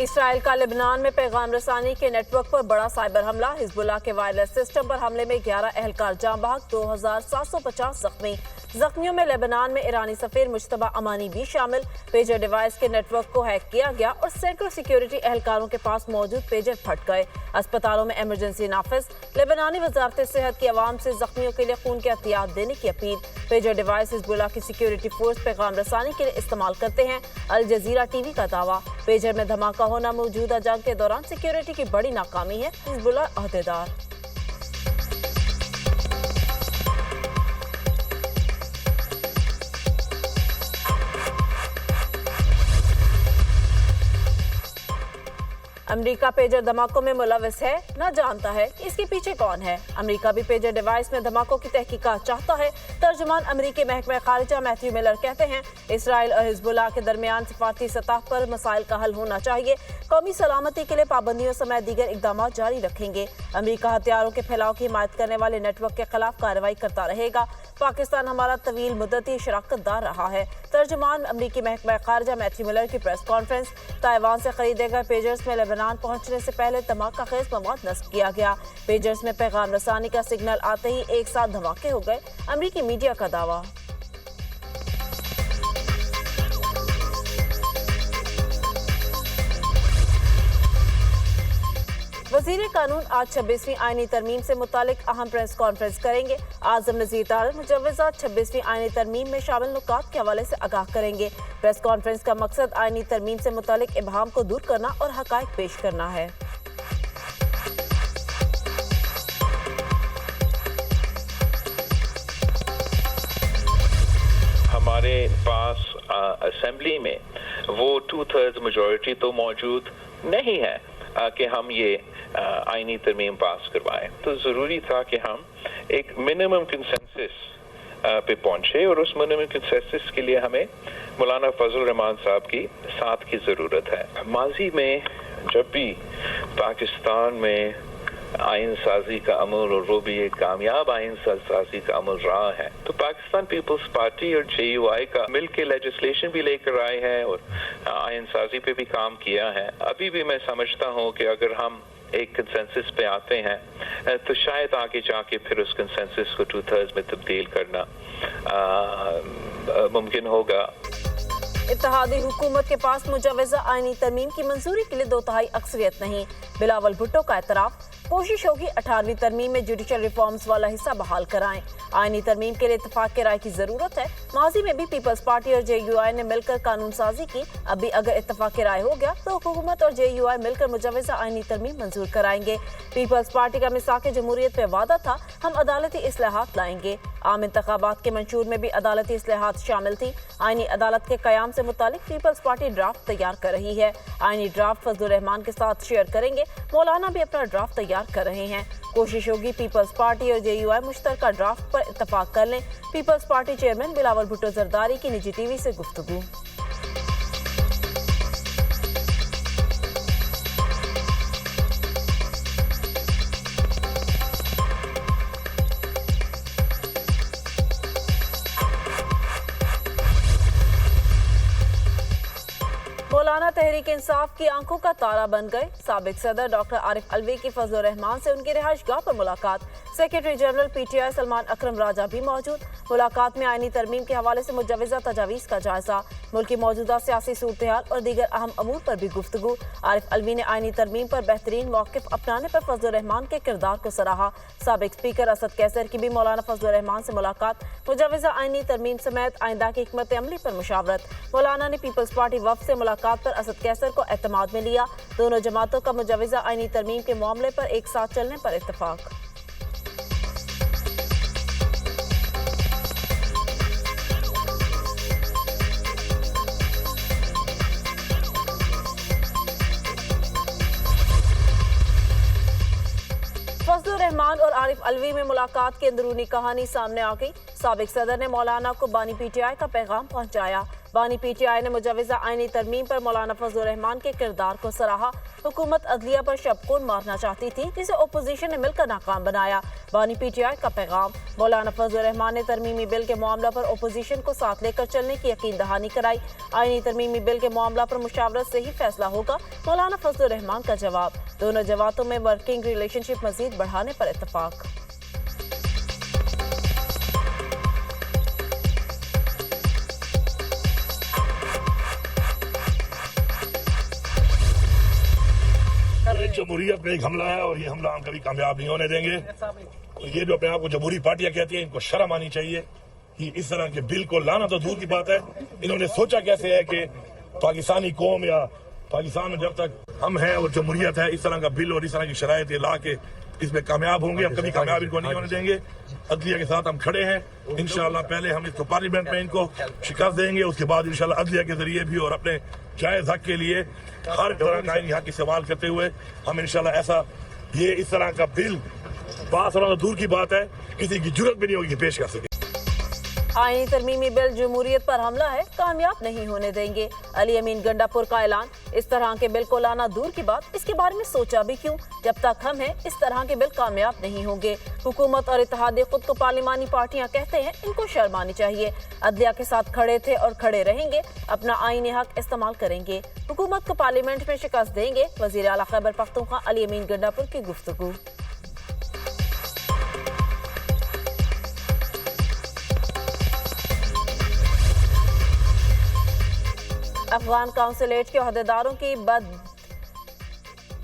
Israel का Lebanon में पैगाम रसानी के नेटवर्क पर बड़ा साइबर हमला। हिजबुल्लाह के वायरलेस सिस्टम पर हमले में 11 अहलकार जाँ बहक, 2750 जख्मी। जख्मियों में लेबनान में ईरानी सफीर मुश्तबा अमानी भी शामिल। पेजर डिवाइस के नेटवर्क को हैक किया गया और सैकड़ों सिक्योरिटी एहलकारों के पास मौजूद पेजर फट गए। अस्पतालों में इमरजेंसी नाफिज। लेबनानी वजारत सेहत की आवाम से जख्मियों के लिए खून के एहतियात देने की अपील। पेजर डिवाइस हिजबुल्लाह की सिक्योरिटी फोर्स पैगाम रसानी के लिए इस्तेमाल करते हैं। अल जजीरा टीवी का दावा। पेजर में धमाका होना मौजूदा जंग के दौरान सिक्योरिटी की बड़ी नाकामी है। हिजबुल्लाह अहदेदार। अमेरिका पेजर धमाकों में मुलविस है, न जानता है इसके पीछे कौन है। अमेरिका भी पेजर डिवाइस में धमाकों की तहकीकात चाहता है। तर्जुमान अमेरिकी महकमा खारिजा मैथ्यू मिलर कहते हैं, इसराइल और हिजबुल्लाह के दरमियान सिफारती सतह पर मसाइल का हल होना चाहिए। कौमी सलामती के लिए पाबंदियों समेत दीगर इकदाम जारी रखेंगे। अमेरिका हथियारों के फैलाव की हिमायत करने वाले नेटवर्क के खिलाफ कार्रवाई करता रहेगा। पाकिस्तान हमारा तवील मुद्दती शराकतदार रहा है। तर्जुमान अमेरिकी महकमा खारिजा मैथ्यू मिलर की प्रेस कॉन्फ्रेंस। ताइवान से खरीदे गए पेजर्स में लेबनान पहुंचने से पहले धमाका खेज मवाद नस्ब किया गया। पेजर्स में पैगाम रसानी का सिग्नल आते ही एक साथ धमाके हो गए। अमेरिकी मीडिया का दावा। वज़ीर कानून आज 26वीं आईनी तरमीम से मुतालिक अहम प्रेस कॉन्फ्रेंस करेंगे। आज़म नज़ीर तारिक मुजव्वज़ात 26वीं आईनी तरमीम में शामिल नुकात के हवाले से आगाह करेंगे। प्रेस कॉन्फ्रेंस का मकसद आईनी तरमीम से मुतालिक इबहाम को दूर करना और हक़ाइक़ पेश करना है। हमारे पास असेंबली में वो 2/3 मेजॉरिटी तो मौजूद नहीं है कि हम ये आईनी तरमीम पास करवाएं। तो ज़रूरी था कि हम एक मिनिमम कंसेंसस पे पहुंचे और उस मिनिमम कंसेंसस के लिए हमें मौलाना फजल रहमान साहब की साथ की ज़रूरत है। माजी में जब भी पाकिस्तान में आइन साजी का अमल, और वो भी एक कामयाब आइन साजी का अमल रहा है, तो पाकिस्तान पीपल्स पार्टी और JUI का मिल के लेजिस्लेशन भी लेकर आए हैं और आइन साजी पे भी काम किया है। अभी भी मैं समझता हूँ कि अगर हम एक कंसेंसस पे आते हैं तो शायद आगे जाके फिर उस कंसेंसस को 2/3 में तब्दील करना मुमकिन होगा। इत्तेहादी हुकूमत के पास मुजव्वज़ा आईनी तरमीम की मंजूरी के लिए 2/3 अक्सरियत नहीं। बिलावल भुट्टो का एतराफ़। कोशिश होगी 18वीं तरमीम में जुडिशल रिफॉर्म्स वाला हिस्सा बहाल कराएं। आईनी तरमीम के लिए इत्तेफाक के राय की जरूरत है। माजी में भी पीपल्स पार्टी और JUI ने मिलकर कानून साजी की। अभी अगर इत्तेफाक के राय हो गया तो हुकूमत और JUI मिलकर मुजव्वज़ा आईनी तरमीम मंजूर कराएंगे। पीपल्स पार्टी का मिसाक जमहूरियत पे वादा था, हम अदालती इस्लाहात लाएंगे। आम इंतखाबात के मंशूर में भी अदालती इस्लाहात शामिल थी। आईनी अदालत के कयाम से मुतालिक पीपल्स पार्टी ड्राफ्ट तैयार कर रही है। आईनी ड्राफ्ट फजलुर रहमान के साथ शेयर करेंगे। मौलाना भी अपना ड्राफ्ट तैयार कर रहे हैं। कोशिश होगी पीपल्स पार्टी और JUI मुश्तरका ड्राफ्ट पर इत्तफाक कर लें। Peoples party chairman Bilawal Bhutto Zardari की निजी टीवी से गुफ्तगू। मौलाना तहरीक इंसाफ की आंखों का तारा बन गए। साबिक सदर डॉक्टर आरिफ अलवी की फजल रहमान से उनकी रिहाइशगाह पर मुलाकात। सेक्रेटरी जनरल PTI सलमान अकरम राजा भी मौजूद। मुलाकात में आईनी तरमीम के हवाले से मुजव्वज़ा तजावीज़ का जायजा। मुल्क की मौजूदा सियासी सूरत-ए-हाल और दीगर अहम अमूर पर भी गुफ्तगू। आरिफ अलवी ने आईनी तरमीम पर बेहतरीन मौक़िफ़ अपनाने पर फजल रहमान के किरदार को सराहा। साबिक स्पीकर असद कैसर की भी मौलाना फजल रहमान से मुलाकात। मुजव्वज़ा आईनी तरमीम समेत आइंदा की हिकमत अमली पर मुशावरत। मौलाना ने पीपल्स पार्टी वफ़द से मुलाकात पर असद कैसर को एतमाद में लिया। दोनों जमातों का मुजव्वज़ा आईनी तरमीम के मामले पर एक साथ चलने पर इत्तफाक। फजलुर रहमान और आरिफ अलवी में मुलाकात की अंदरूनी कहानी सामने आ गई। साबिक सदर ने मौलाना को बानी PTI का पैगाम पहुंचाया। बानी PTI ने मुजवजा आईनी तरमीम पर मौलाना फजल रहमान के किरदार को सराहा। हुकूमत अदलिया पर शबकून मारना चाहती थी, जिसे ओपोजिशन ने मिलकर नाकाम बनाया। बानी PTI का पैगाम। मौलाना फजल रहमान ने तरमीमी बिल के मामला पर ओपोजिशन को साथ लेकर चलने की यकीन दहानी कराई। आईनी तरमीमी बिल के मामला पर मुशावरत से ही फैसला होगा, मौलाना फजल रहमान का जवाब। दोनों जमातों में वर्किंग रिलेशनशिप मजीद बढ़ाने पर इत्तफाक। जमहूरियत पे एक हमला है और ये हमला हम कभी कामयाब नहीं होने देंगे। और ये जो अपने आप को जमहूरी पार्टियां कहती हैं, इनको शर्म आनी चाहिए कि इस तरह के बिल को लाना तो दूर की बात है, इन्होंने सोचा कैसे है कि पाकिस्तानी कौम या पाकिस्तान में जब तक हम हैं और जमहूरियत है, इस तरह का बिल और इस तरह की शराइत ला के इसमें कामयाब होंगे। हम कभी कामयाब इनको नहीं होने देंगे। अदलिया के साथ हम खड़े हैं। इंशाल्लाह पहले हम इसको पार्लियामेंट में इनको शिकस्त देंगे, उसके बाद इंशाल्लाह अदलिया के जरिए भी और अपने जायज हक के लिए हर तरह का यहाँ की इस्तेमाल करते हुए हम इंशाल्लाह ऐसा ये इस तरह का बिल पास होना तो दूर की बात है, किसी की जरूरत भी नहीं होगी पेश कर सके। आईनी तरमीमी बिल जमहूरियत पर हमला है, कामयाब नहीं होने देंगे। अली अमीन गंडापुर का ऐलान। इस तरह के बिल को लाना दूर की बात, इसके बारे में सोचा भी क्यों? जब तक हम हैं इस तरह के बिल कामयाब नहीं होंगे। हुकूमत और इत्तेहाद खुद को पार्लिमानी पार्टियां कहते हैं, इनको शर्म आनी चाहिए। अदलिया के साथ खड़े थे और खड़े रहेंगे, अपना आईनी हक इस्तेमाल करेंगे, हुकूमत को पार्लियामेंट में शिकस्त देंगे। वजीर आला खैबर पख्तूनख्वा अली अमीन गंडापुर की गुफ्तगू। अफगान काउंसिलेट के अहदेदारों की बद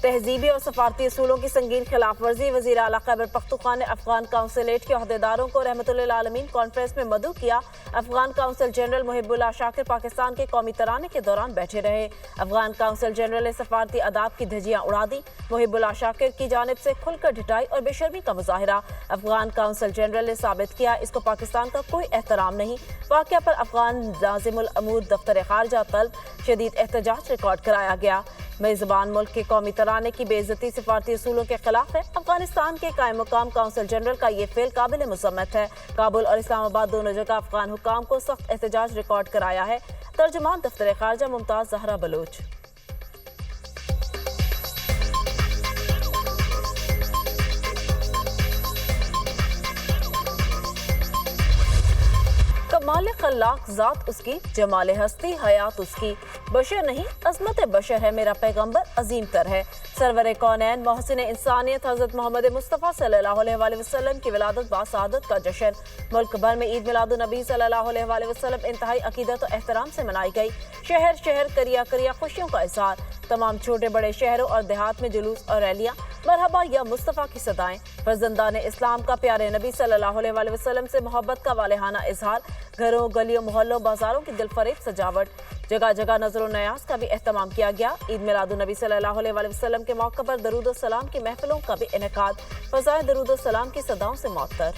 तहजीबी और सफारती असूलों की संगीन खिलाफ वर्जी। वजीर आला खैबर पख्तूनख्वा ने अफगान काउंसिलेट के अहदेदारों को रहमतुल्लिल आलमीन कॉन्फ्रेंस में मदऊ किया। अफगान काउंसिल जनरल मुहिबुल्लाह शाकिर पाकिस्तान के कौमी तराने के दौरान बैठे रहे। अफगान काउंसिल जनरल ने सफारती आदाब की धज्जियां उड़ा दी। मुहिबुल्लाह शाकिर की जानिब से खुलकर ढिठाई और बेशर्मी का मुजाहिरा। अफगान काउंसिल जनरल ने साबित किया इसको पाकिस्तान का कोई एहतराम नहीं। वाक़या पर अफगान नाज़िमुल अमूर दफ्तर खारजा तलब शदीद एहतजाज रिकॉर्ड कराया गया। मेज़बान मुल्क के कौमी तराने की बेइज्जती सिफारती असूलों के खिलाफ है। अफगानिस्तान के कायम मुकाम काउंसिल जनरल का ये फेल काबिल मुज़म्मत है। काबुल और इस्लामाबाद दोनों जगह अफगान हुकाम को सख्त एहतजाज रिकॉर्ड कराया है। तर्जुमान दफ्तर खारजा मुमताज जहरा बलोच। कमाल खल्लाक ज़ात उसकी, जमाल हस्ती हयात उसकी। बशर नहीं अज़मत बशर है मेरा पैगंबर, अजीम तर है। सरवर कौनैन मोहसिन इंसानियत हज़रत मोहम्मद मुस्तफ़ा सल्लल्लाहु अलैहि वसल्लम की विलादत बासादत का जश्न। मुल्क भर में ईद मिलादुन नबी सल्लल्लाहु अलैहि वसल्लम इंतहाई अकीदत और एहतराम से मनाई गई। शहर शहर करिया करिया खुशियों का इज़हार। तमाम छोटे बड़े शहरों और देहात में जुलूस और रैलियाँ, मरहबा या मुस्तफ़ा की सदाएं। फर्जंदान इस्लाम का प्यारे नबी सल्लल्लाहु अलैहि वसल्लम से मोहब्बत का वालेहाना इजहार। घरों गलियों मोहल्लों बाजारों की दिलफरेब सजावट। जगह जगह नजर नयाज का भी एहतमाम किया गया। ईद मिलादुन नबी सल्लल्लाहु अलैहि वसल्लम के मौके पर दरूद और सलाम की महफिलों का भी इनेकाद। फज़ाए दरूद और सलाम की सदाओं से मुअत्तर।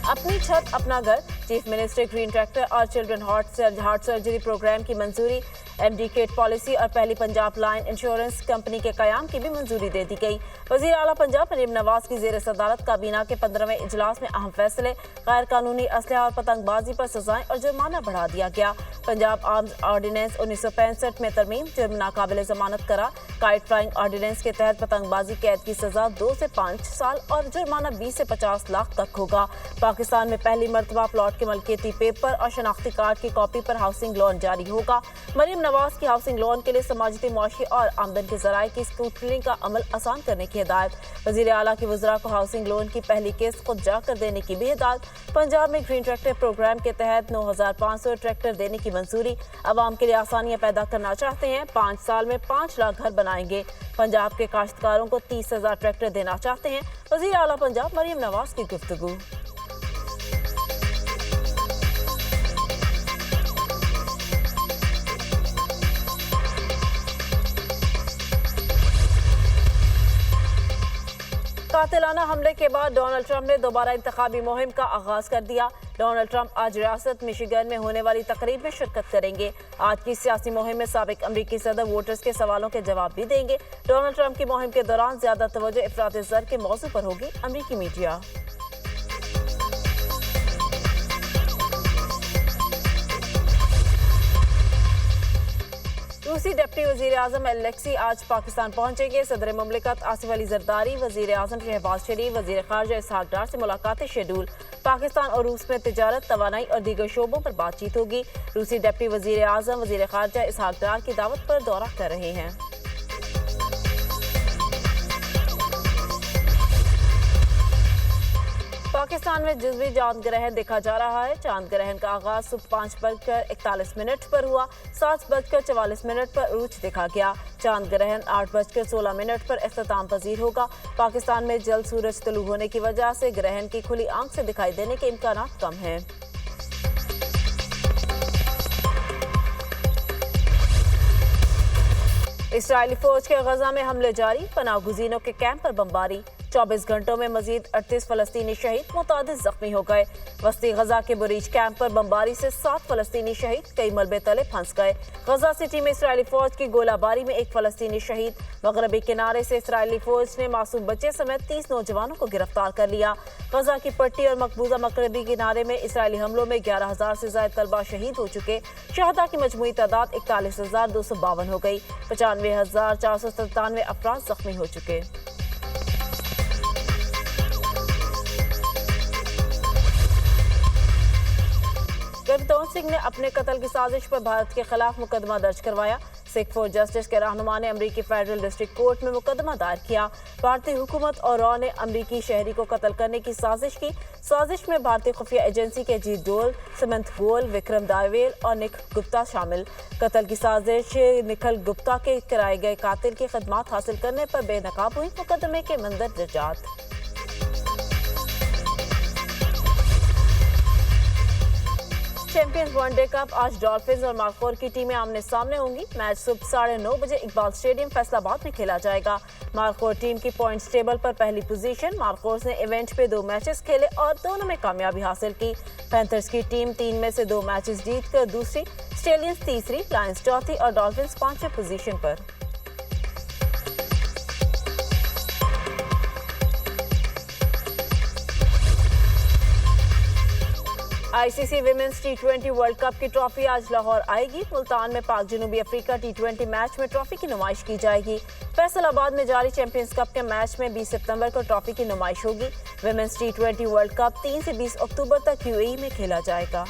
अपनी छत अपना घर। चीफ मिनिस्टर ग्रीन ट्रैक्टर और चिल्ड्रन हार्ट सर्जरी प्रोग्राम की मंजूरी। एमडीकेट पॉलिसी और पहली पंजाब लाइन इंश्योरेंस कंपनी के कयाम की भी मंजूरी दे दी गई। वजीर आला पंजाब मरीम नवाज की जेर सदारत काबीना के 15वें इजलास में अहम फैसले। गैर कानूनी असलहा और पतंगबाजी पर सजाएं और जुर्माना बढ़ा दिया गया। पंजाब आर्म्स ऑर्डिनेंस 1965 में तरमीम, जुर्म नाकाबिल जमानत करार। काइट फ्लाइंग ऑर्डिनेंस के तहत पतंगबाजी कैद की सजा 2 से 5 साल और जुर्माना 20 से 50 लाख तक होगा। पाकिस्तान में पहली मरतबा प्लॉट के मलकियती पेपर और शनाख्ती कार्ड की कॉपी पर हाउसिंग लोन जारी होगा। मरीम नवाज की हाउसिंग लोन के लिए समाजी मुआशी और आमदन के जराये की स्क्रूटनी का अमल आसान करने की हिदायत। वजीर आला की वज़रा को हाउसिंग लोन की पहली किस्त खुद जाकर देने की भी हिदायत। पंजाब में ग्रीन ट्रैक्टर प्रोग्राम के तहत 9500 ट्रैक्टर देने की मंजूरी। अवाम के लिए आसानियां पैदा करना चाहते हैं। 5 साल में 5 लाख घर बनाएंगे। पंजाब के काश्तकारों को 30,000 ट्रैक्टर देना चाहते हैं। वजीर आला पंजाब मरीम नवाज की गुफ्तगू। कातिलाना हमले के बाद डोनाल्ड ट्रंप ने दोबारा इंतखाबी मुहिम का आगाज कर दिया। डोनाल्ड ट्रंप आज रियासत मिशिगन में होने वाली तकरीब में शिरकत करेंगे। आज की सियासी मुहिम में साबिक अमरीकी सदर वोटर्स के सवालों के जवाब भी देंगे। डोनाल्ड ट्रंप की मुहिम के दौरान ज्यादा तवज्जो इफरात ज़र के मौजू पर होगी। अमरीकी मीडिया रूसी डिप्टी वजीर आजम एलेक्सी आज पाकिस्तान पहुंचेंगे। सदर मुमलिकत आसिफ अली जरदारी, वजीर आजम शहबाज शरीफ, वजीर खारजा इसहाक डार से मुलाकातें शेड्यूल। पाकिस्तान और रूस में तिजारत, तवानाई और दीगर शोबों पर बातचीत होगी। रूसी डिप्टी वजीर आजम वजीर खारजा इसहाक डार की दावत पर दौरा कर रहे हैं। पाकिस्तान में जुज़वी चांद ग्रहण देखा जा रहा है। चांद ग्रहण का आगाज सुबह 5:41 पर हुआ। 7:44 पर उरूज देखा गया। चांद ग्रहण 8:16 पर इख्तिताम पजीर होगा। पाकिस्तान में जल्द सूरज तुलू होने की वजह से ग्रहण की खुली आंख से दिखाई देने के इम्कान कम हैं। इस्राएली फौज के गजा में हमले जारी, पनाहगुज़ीनों के कैंप पर बमबारी। 24 घंटों में मजीद 38 फलस्तीनी शहीद, मुतादिद जख्मी हो गए। वस्ती गजा के बुरीज कैंप पर बमबारी से 7 फलस्तीनी शहीद, कई मलबे तले फंस गए। गजा सिटी में इस्राएली फौज की गोलाबारी में 1 फलस्तीनी शहीद। मगरबी किनारे से इस्राएली फौज ने मासूम बच्चे समेत 30 नौजवानों को गिरफ्तार कर लिया। गजा की पट्टी और मकबूजा मगरबी किनारे में इस्राएली हमलों में 11,000 से ज्यादा तलबा शहीद हो चुके। शहदा की मजमूई तादाद 41,252 हो गई। 95,497 अफराद जख्मी हो चुके। गगनतौर सिंह ने अपने कत्ल की साजिश पर भारत के खिलाफ मुकदमा दर्ज करवाया। सिख फॉर जस्टिस के रहनुमा ने अमरीकी फेडरल डिस्ट्रिक्ट कोर्ट में मुकदमा दायर किया। भारतीय हुकूमत और रॉ ने अमरीकी शहरी को कत्ल करने की साजिश की। साजिश में भारतीय खुफिया एजेंसी के अजीत डोल, समंत गोल, विक्रम दावेल और निक गुप्ता शामिल। कत्ल की साजिश निखिल गुप्ता के कराए गए कातिल की खदमात हासिल करने पर बेनकाब हुई। मुकदमे के मंदरजात। चैंपियंस वनडे कप आज डॉल्फिन्स और मार्कोर की टीमें आमने सामने होंगी। मैच सुबह 9:30 बजे इकबाल स्टेडियम फैसलाबाद में खेला जाएगा। मार्कोर टीम की पॉइंट्स टेबल पर पहली पोजीशन। मार्कोर ने इवेंट पे 2 मैचेस खेले और दोनों में कामयाबी हासिल की। पैंथर्स की टीम 3 में से 2 मैचेस जीतकर दूसरी, स्टेलियंस तीसरी, लायंस चौथी और डॉल्फिन्स 5वें पोजीशन पर। ICC women's T20 world cup की ट्रॉफी आज लाहौर आएगी। मुल्तान में पाक जनूबी अफ्रीका T20 मैच में ट्रॉफी की नुमाइश की जाएगी। फैसलाबाद में जारी चैंपियंस कप के मैच में 20 सितंबर को ट्रॉफी की नुमाइश होगी। विमेंस T20 वर्ल्ड कप 3 से 20 अक्टूबर तक यूएई में खेला जाएगा।